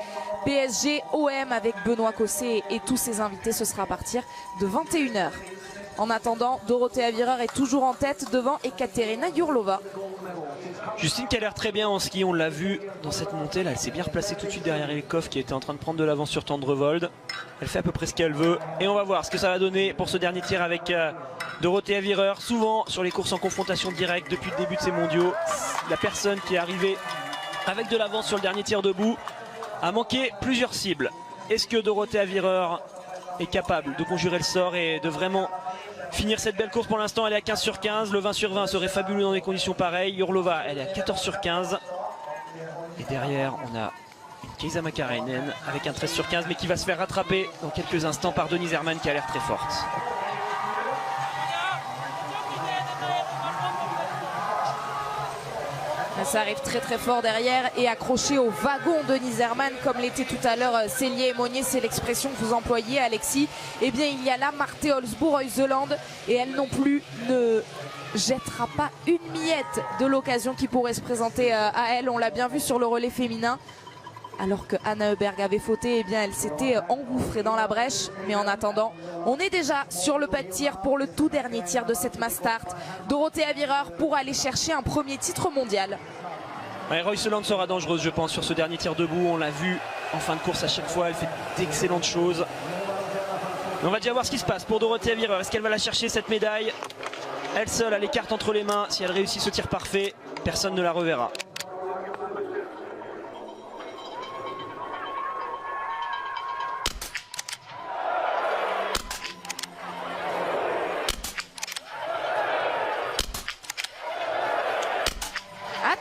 Speaker 1: PSG OM avec Benoît Cosset et tous ses invités, ce sera à partir de 21 h. En attendant, Dorothea Virer est toujours en tête devant Ekaterina Yurlova.
Speaker 2: Justine qui a l'air très bien en ski, on l'a vu dans cette montée là, elle s'est bien replacée tout de suite derrière Ekhoff qui était en train de prendre de l'avance sur Tandrevold. Elle fait à peu près ce qu'elle veut et on va voir ce que ça va donner pour ce dernier tir avec Dorothea Virer. Souvent sur les courses en confrontation directe depuis le début de ces mondiaux, la personne qui est arrivée avec de l'avance sur le dernier tir debout a manqué plusieurs cibles. Est-ce que Dorothea Virer est capable de conjurer le sort et de vraiment finir cette belle course? Pour l'instant elle est à 15 sur 15, le 20 sur 20 serait fabuleux dans des conditions pareilles. Yurlova elle est à 14 sur 15 et derrière on a une Kaisa Makarainen avec un 13 sur 15 mais qui va se faire rattraper dans quelques instants par Denise Herrmann qui a l'air très forte.
Speaker 1: Ça arrive très très fort derrière et accroché au wagon Denise Herrmann comme l'était tout à l'heure Célie Aymonier, c'est l'expression que vous employez Alexis. Eh bien il y a là Marte Olsbourg-Royseland et elle non plus ne jettera pas une miette de l'occasion qui pourrait se présenter à elle. On l'a bien vu sur le relais féminin. Alors que Anna Heuberg avait fauté, eh bien elle s'était engouffrée dans la brèche. Mais en attendant, on est déjà sur le pas de tir pour le tout dernier tir de cette mass start. Dorothea Virer pour aller chercher un premier titre mondial.
Speaker 2: Ouais, Royseland sera dangereuse je pense sur ce dernier tir debout. On l'a vu en fin de course à chaque fois, elle fait d'excellentes choses. Mais on va déjà voir ce qui se passe pour Dorothea Virer. Est-ce qu'elle va la chercher cette médaille? Elle seule a les cartes entre les mains. Si elle réussit ce tir parfait, personne ne la reverra.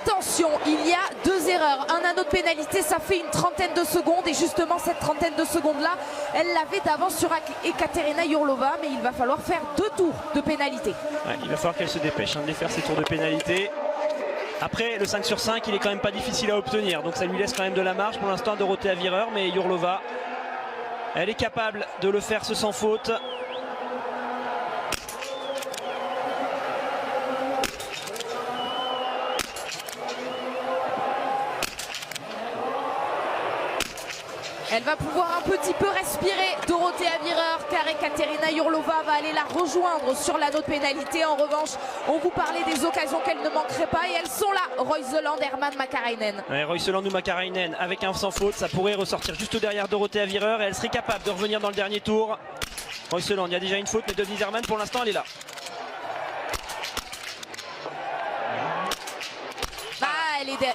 Speaker 1: Attention, il y a 2 erreurs, un anneau de pénalité, ça fait une trentaine de secondes et justement cette trentaine de secondes là, elle l'avait d'avance sur Ekaterina Yurlova, mais il va falloir faire 2 tours de pénalité.
Speaker 2: Ouais, il va falloir qu'elle se dépêche de faire ses tours de pénalité. Après le 5 sur 5 il est quand même pas difficile à obtenir, donc ça lui laisse quand même de la marge pour l'instant. Dorothea Virer, mais Yurlova elle est capable de le faire sans faute.
Speaker 1: Elle va pouvoir un petit peu respirer, Dorothea Virer, car Ekaterina Yurlova va aller la rejoindre sur l'anneau de pénalité. En revanche, on vous parlait des occasions qu'elle ne manquerait pas et elles sont là. Roiseland, Hermann, Makarainen.
Speaker 2: Ouais, Roiseland ou Makarainen avec un sans faute, ça pourrait ressortir juste derrière Dorothea Virer et elle serait capable de revenir dans le dernier tour. Roiseland, il y a déjà une faute, mais Denise Hermann pour l'instant elle est là.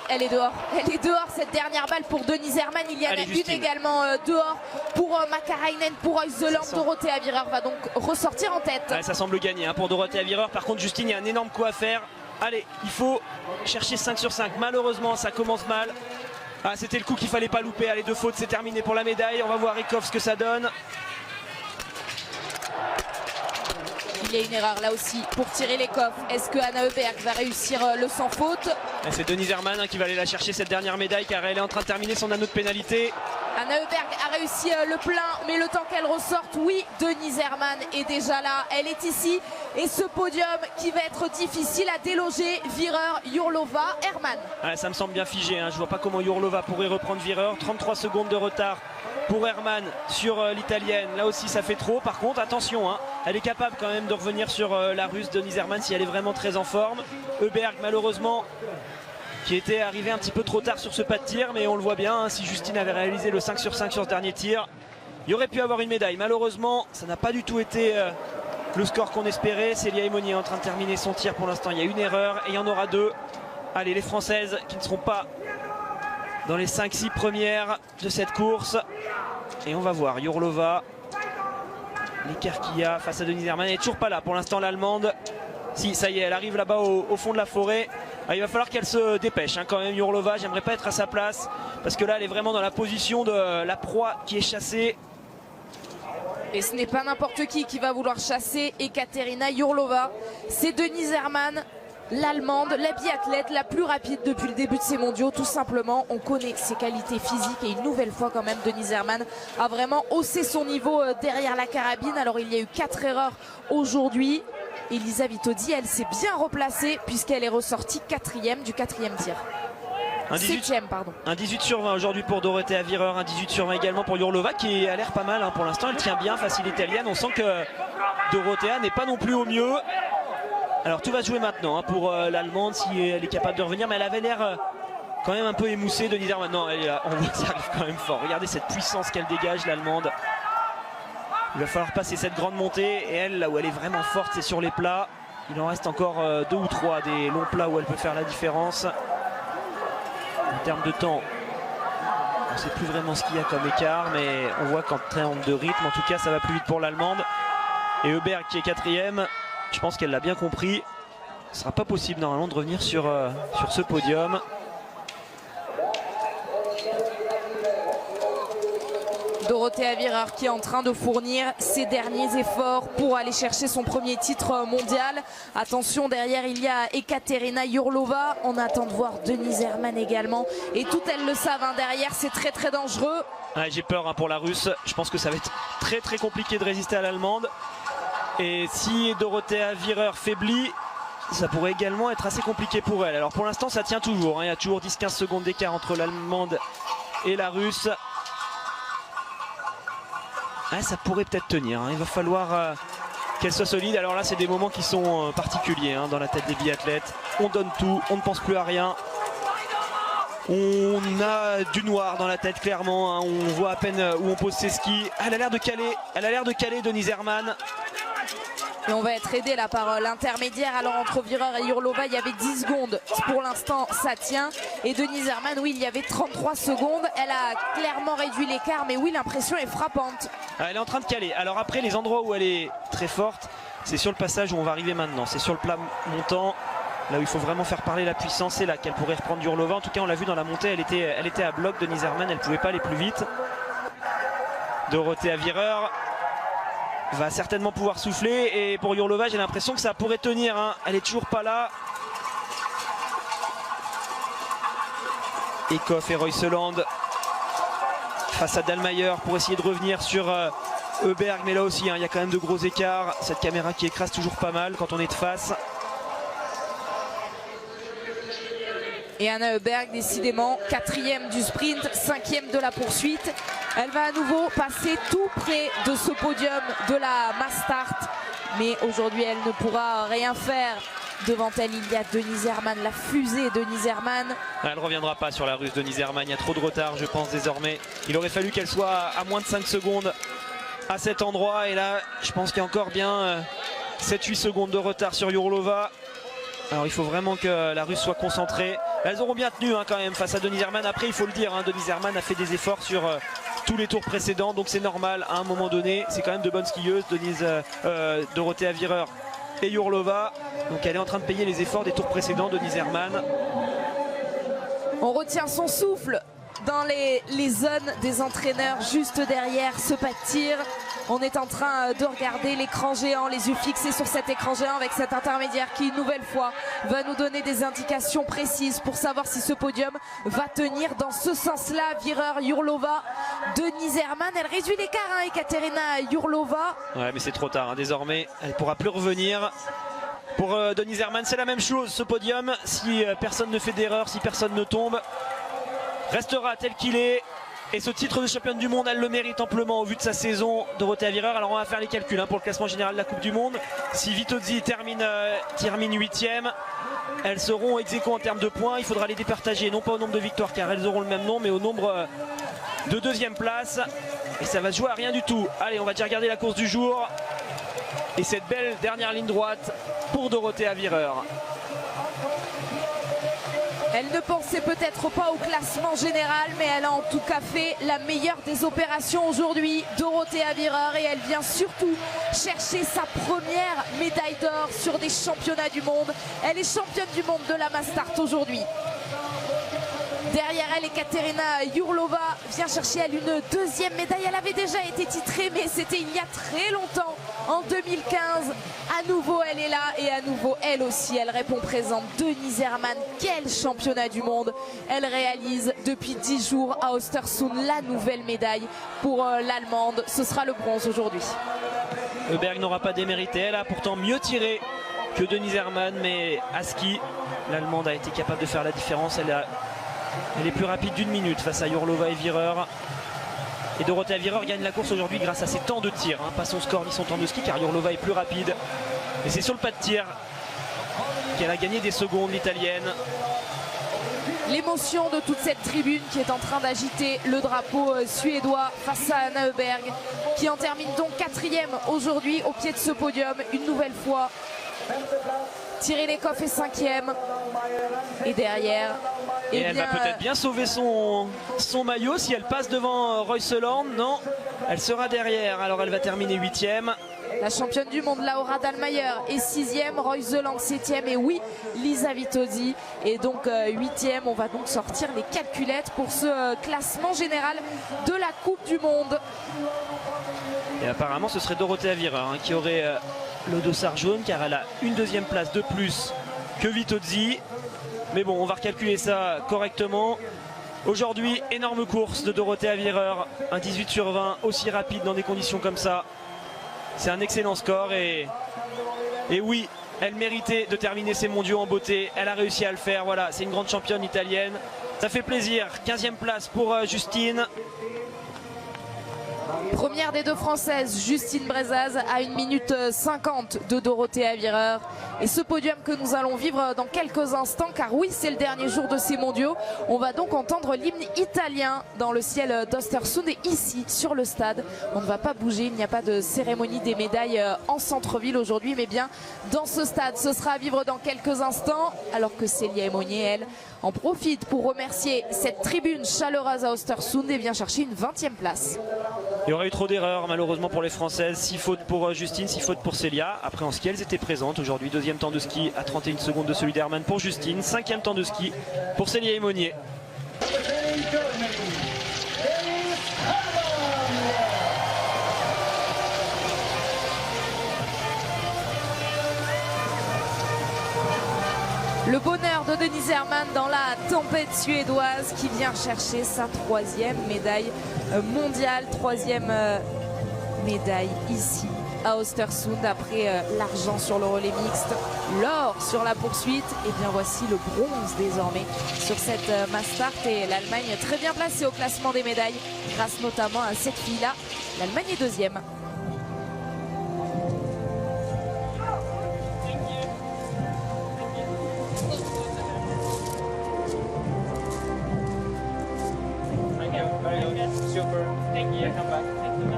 Speaker 1: Elle est dehors. Elle est dehors cette dernière balle pour Denise Hermann. Il y en a une également dehors pour Makarainen, pour Roiseland. Dorothea Virer va donc ressortir en tête.
Speaker 2: Ouais, ça semble gagner pour Dorothea Virer. Par contre Justine, il y a un énorme coup à faire. Allez, il faut chercher 5 sur 5. Malheureusement ça commence mal. Ah, c'était le coup qu'il fallait pas louper. Allez, 2 fautes, c'est terminé pour la médaille. On va voir Rikov ce que ça donne.
Speaker 1: Il y a une erreur là aussi pour tirer les coffres. Est-ce que Anna Heuberg va réussir le sans faute?
Speaker 2: C'est Denise Hermann qui va aller la chercher cette dernière médaille car elle est en train de terminer son anneau de pénalité.
Speaker 1: Anna Heuberg a réussi le plein, mais le temps qu'elle ressorte, oui, Denise Hermann est déjà là. Elle est ici et ce podium qui va être difficile à déloger. Virer, Yurlova, Hermann.
Speaker 2: Ouais, ça me semble bien figé. Je vois pas comment Yurlova pourrait reprendre Virer. 33 secondes de retard pour Hermann sur l'italienne. Là aussi ça fait trop. Par contre attention, elle est capable quand même de revenir sur la russe Denise Hermann si elle est vraiment très en forme. Heuberg malheureusement qui était arrivé un petit peu trop tard sur ce pas de tir, mais on le voit bien, si Justine avait réalisé le 5 sur 5 sur ce dernier tir, il aurait pu avoir une médaille. Malheureusement ça n'a pas du tout été le score qu'on espérait. Célia Emoni est en train de terminer son tir pour l'instant. Il y a une erreur et il y en aura 2. Allez, les Françaises qui ne seront pas dans les 5-6 premières de cette course. Et on va voir Yurlova, l'écart qu'il y a face à Denise Hermann. Elle n'est toujours pas là pour l'instant l'Allemande. Si, ça y est, elle arrive là-bas au fond de la forêt. Il va falloir qu'elle se dépêche quand même Yurlova. J'aimerais pas être à sa place parce que là elle est vraiment dans la position de la proie qui est chassée.
Speaker 1: Et ce n'est pas n'importe qui va vouloir chasser Ekaterina Yurlova. C'est Denise Hermann, l'Allemande, la biathlète la plus rapide depuis le début de ces mondiaux. Tout simplement, on connaît ses qualités physiques et une nouvelle fois quand même Denise Hermann a vraiment haussé son niveau derrière la carabine. Alors il y a eu 4 erreurs aujourd'hui. Elisa Vitodi, elle s'est bien replacée puisqu'elle est ressortie 4e du 4e tir. 7e, pardon.
Speaker 2: Un 18 sur 20 aujourd'hui pour Dorothea Virer, un 18 sur 20 également pour Yurlova qui a l'air pas mal pour l'instant. Elle tient bien face à l'italienne. On sent que Dorothea n'est pas non plus au mieux. Alors tout va se jouer maintenant pour l'Allemande si elle est capable de revenir, mais elle avait l'air quand même un peu émoussée de Denise Hermann. Non, on voit que ça arrive quand même fort. Regardez cette puissance qu'elle dégage, l'Allemande. Il va falloir passer cette grande montée et elle, là où elle est vraiment forte, c'est sur les plats. Il en reste encore 2 ou 3 des longs plats où elle peut faire la différence. En termes de temps, on ne sait plus vraiment ce qu'il y a comme écart, mais on voit qu'en termes de rythme, en tout cas, ça va plus vite pour l'Allemande. Et Heuberg qui est 4e, je pense qu'elle l'a bien compris. Ce ne sera pas possible normalement de revenir sur ce podium.
Speaker 1: Dorothea Virer qui est en train de fournir ses derniers efforts pour aller chercher son premier titre mondial. Attention, derrière il y a Ekaterina Yurlova. On attend de voir Denise Hermann également. Et toutes elles le savent, derrière c'est très très dangereux.
Speaker 2: Ouais, j'ai peur pour la Russe. Je pense que ça va être très très compliqué de résister à l'Allemande. Et si Dorothea Virer faiblit, ça pourrait également être assez compliqué pour elle. Alors pour l'instant ça tient toujours. Il y a toujours 10-15 secondes d'écart entre l'Allemande et la Russe. Ça pourrait peut-être tenir. Il va falloir qu'elle soit solide. Alors là c'est des moments qui sont particuliers dans la tête des biathlètes. On donne tout, on ne pense plus à rien. On a du noir dans la tête clairement. On voit à peine où on pose ses skis. Elle a l'air de caler Denise Hermann.
Speaker 1: Et on va être aidé là par l'intermédiaire. Alors entre Vireur et Yurlova, il y avait 10 secondes. Pour l'instant, ça tient. Et Denise Herrmann, oui, il y avait 33 secondes. Elle a clairement réduit l'écart, mais oui, l'impression est frappante.
Speaker 2: Elle est en train de caler. Alors après, les endroits où elle est très forte, c'est sur le passage où on va arriver maintenant. C'est sur le plat montant. Là où il faut vraiment faire parler la puissance, c'est là qu'elle pourrait reprendre Yurlova. En tout cas, on l'a vu dans la montée, elle était à bloc. Denise Herrmann, elle ne pouvait pas aller plus vite. Dorothea Vireur va certainement pouvoir souffler. Et pour Yurlova, j'ai l'impression que ça pourrait tenir. Hein. Elle est toujours pas là. Ekoff et Royseland face à Dahlmeier pour essayer de revenir sur Heuberg. Mais là aussi, hein, il y a quand même de gros écarts. Cette caméra qui écrase toujours pas mal quand on est de face.
Speaker 1: Et Anna Heuberg, décidément, 4e du sprint, 5e de la poursuite. Elle va à nouveau passer tout près de ce podium de la Mastart. Mais aujourd'hui, elle ne pourra rien faire. Devant elle, il y a Denise Herrmann, la fusée Denise Herrmann.
Speaker 2: Elle ne reviendra pas sur la Russe Denise Herrmann. Il y a trop de retard, je pense, désormais. Il aurait fallu qu'elle soit à moins de 5 secondes à cet endroit. Et là, je pense qu'il y a encore bien 7-8 secondes de retard sur Yurlova. Alors il faut vraiment que la Russe soit concentrée. Elles auront bien tenu hein, quand même face à Denise Herrmann. Après il faut le dire, hein, Denise Herrmann a fait des efforts sur tous les tours précédents. Donc c'est normal à un moment donné. C'est quand même de bonnes skieuses, Dorothea Vireur et Yurlova. Donc elle est en train de payer les efforts des tours précédents, Denise Herrmann.
Speaker 1: On retient son souffle dans les zones des entraîneurs juste derrière ce pas de tir. On est en train de regarder l'écran géant, les yeux fixés sur cet écran géant avec cet intermédiaire qui une nouvelle fois va nous donner des indications précises pour savoir si ce podium va tenir dans ce sens-là. Vireur, Yurlova, Denise Herrmann, elle réduit l'écart, hein, Ekaterina Yurlova.
Speaker 2: Ouais mais c'est trop tard, hein. Désormais elle ne pourra plus revenir. Pour Denise Herrmann c'est la même chose, ce podium, si personne ne fait d'erreur, si personne ne tombe, restera tel qu'il est. Et ce titre de championne du monde, elle le mérite amplement au vu de sa saison, Dorothea Vireur. Alors on va faire les calculs hein, pour le classement général de la Coupe du Monde. Si Vitozzi termine 8e, elles seront ex aequo en termes de points. Il faudra les départager, non pas au nombre de victoires car elles auront le même nom, mais au nombre de deuxième place. Et ça va se jouer à rien du tout. Allez, on va déjà regarder la course du jour. Et cette belle dernière ligne droite pour Dorothea Vireur.
Speaker 1: Elle ne pensait peut-être pas au classement général, mais elle a en tout cas fait la meilleure des opérations aujourd'hui, Dorothea Vireur, et elle vient surtout chercher sa première médaille d'or sur des championnats du monde. Elle est championne du monde de la Mastart aujourd'hui. Derrière elle, Ekaterina Yurlova vient chercher elle une deuxième médaille. Elle avait déjà été titrée, mais c'était il y a très longtemps, en 2015. À nouveau, elle est là et à nouveau, elle aussi, elle répond présente. Denise Herrmann, quel championnat du monde. Elle réalise depuis 10 jours à Östersund la nouvelle médaille pour l'Allemande. Ce sera le bronze aujourd'hui.
Speaker 2: Heuberg n'aura pas démérité. Elle a pourtant mieux tiré que Denise Herrmann, mais à ski, l'Allemande a été capable de faire la différence. Elle est plus rapide d'une minute face à Yurlova et Vireur. Et Dorothea Vireur gagne la course aujourd'hui grâce à ses temps de tir, hein, pas son score ni son temps de ski car Yurlova est plus rapide. Et c'est sur le pas de tir qu'elle a gagné des secondes, l'italienne.
Speaker 1: L'émotion de toute cette tribune qui est en train d'agiter le drapeau suédois face à Anna Heuberg qui en termine donc 4e aujourd'hui au pied de ce podium une nouvelle fois. Thierry Ekoff est 5e et derrière
Speaker 2: et elle va peut-être bien sauver son maillot si elle passe devant Royseland. Non, elle sera derrière, alors elle va terminer 8e.
Speaker 1: La championne du monde Laura Dahlmeier est 6e, Royseland 7e et oui, Lisa Vitozzi est donc 8e. On va donc sortir les calculettes pour ce classement général de la Coupe du Monde.
Speaker 2: Et apparemment ce serait Dorothea Vireur hein, qui aurait le dossard jaune car elle a une deuxième place de plus que Vitozzi. Mais bon, on va recalculer ça correctement. Aujourd'hui, énorme course de Dorothea Vireur, un 18/20 aussi rapide dans des conditions comme ça. C'est un excellent score et oui, elle méritait de terminer ses mondiaux en beauté. Elle a réussi à le faire, voilà, c'est une grande championne italienne. Ça fait plaisir, 15e place pour Justine.
Speaker 1: Première des deux Françaises, Justine Brezaz, à 1 minute 50 de Dorothée Vireur. Et ce podium que nous allons vivre dans quelques instants, car oui, c'est le dernier jour de ces mondiaux. On va donc entendre l'hymne italien dans le ciel d'Östersund. Et ici, sur le stade, on ne va pas bouger. Il n'y a pas de cérémonie des médailles en centre-ville aujourd'hui, mais bien dans ce stade. Ce sera à vivre dans quelques instants, alors que Célia Aymonier, elle, en profite pour remercier cette tribune chaleureuse à Östersund et vient chercher une 20e place.
Speaker 2: Il y aurait eu trop d'erreurs malheureusement pour les Françaises, 6 fautes pour Justine, 6 fautes pour Célia. Après en ski elles étaient présentes aujourd'hui, deuxième temps de ski à 31 secondes de celui d'Hermann pour Justine, 5e temps de ski pour Célia Aymonier.
Speaker 1: Le bonheur de Denise Herrmann dans la tempête suédoise qui vient chercher sa 3e médaille mondiale, 3e médaille ici à Östersund après l'argent sur le relais mixte, l'or sur la poursuite et bien voici le bronze désormais sur cette mass start et l'Allemagne très bien placée au classement des médailles grâce notamment à cette fille-là. L'Allemagne est 2e.
Speaker 3: Super. Thank you. Come back. Thank you.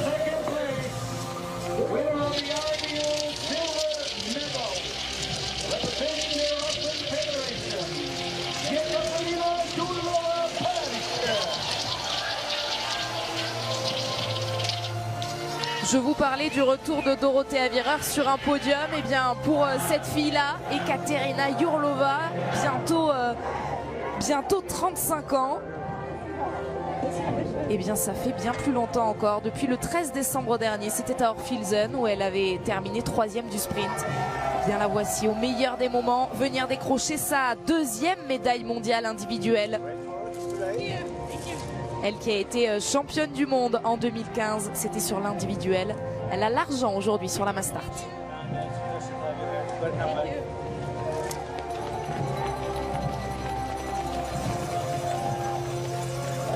Speaker 4: Second place, winner of the IBU silver medal, representing the Russian Federation, Yekaterina Yurlova-Palenska.
Speaker 1: Je vous parlais du retour de Dorothée Vireur sur un podium. Et bien pour cette fille-là, Ekaterina Yurlova, bientôt 35 ans. Et bien ça fait bien plus longtemps encore. Depuis le 13 décembre dernier, c'était à Orfilsen où elle avait terminé 3e du sprint. Et bien la voici au meilleur des moments, venir décrocher sa 2e médaille mondiale individuelle. Elle qui a été championne du monde en 2015, c'était sur l'individuel. Elle a l'argent aujourd'hui sur la mass start.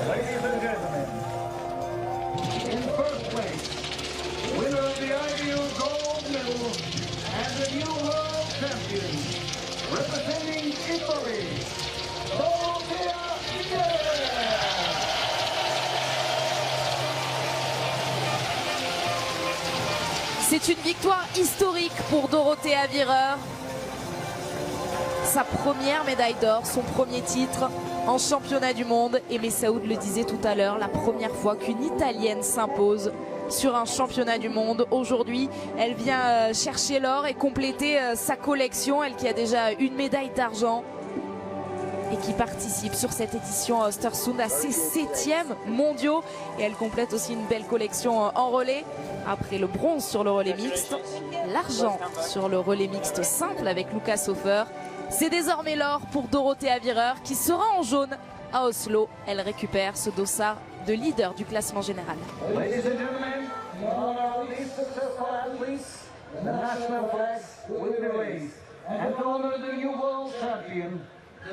Speaker 4: Ladies and gentlemen, in first place, winner of the IBU gold medal and the new world champion, representing Italy, Dorothea Vireur.
Speaker 1: C'est une victoire historique pour Dorothée Vireur. Sa première médaille d'or, son premier titre en championnat du monde. Et Messaoud le disait tout à l'heure, la première fois qu'une Italienne s'impose sur un championnat du monde. Aujourd'hui, elle vient chercher l'or et compléter sa collection. Elle qui a déjà une médaille d'argent et qui participe sur cette édition à Östersund à ses 7e mondiaux. Et elle complète aussi une belle collection en relais. Après le bronze sur le relais mixte, l'argent sur le relais mixte simple avec Lucas Hofer. C'est désormais l'or pour Dorothée Vireur qui sera en jaune à Oslo. Elle récupère ce dossard de leader du classement général.
Speaker 4: Ladies and gentlemen, one of these successful athletes, the national flag will be raised. And to honor the new world champion,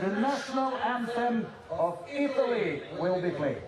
Speaker 4: the national anthem of Italy will be played.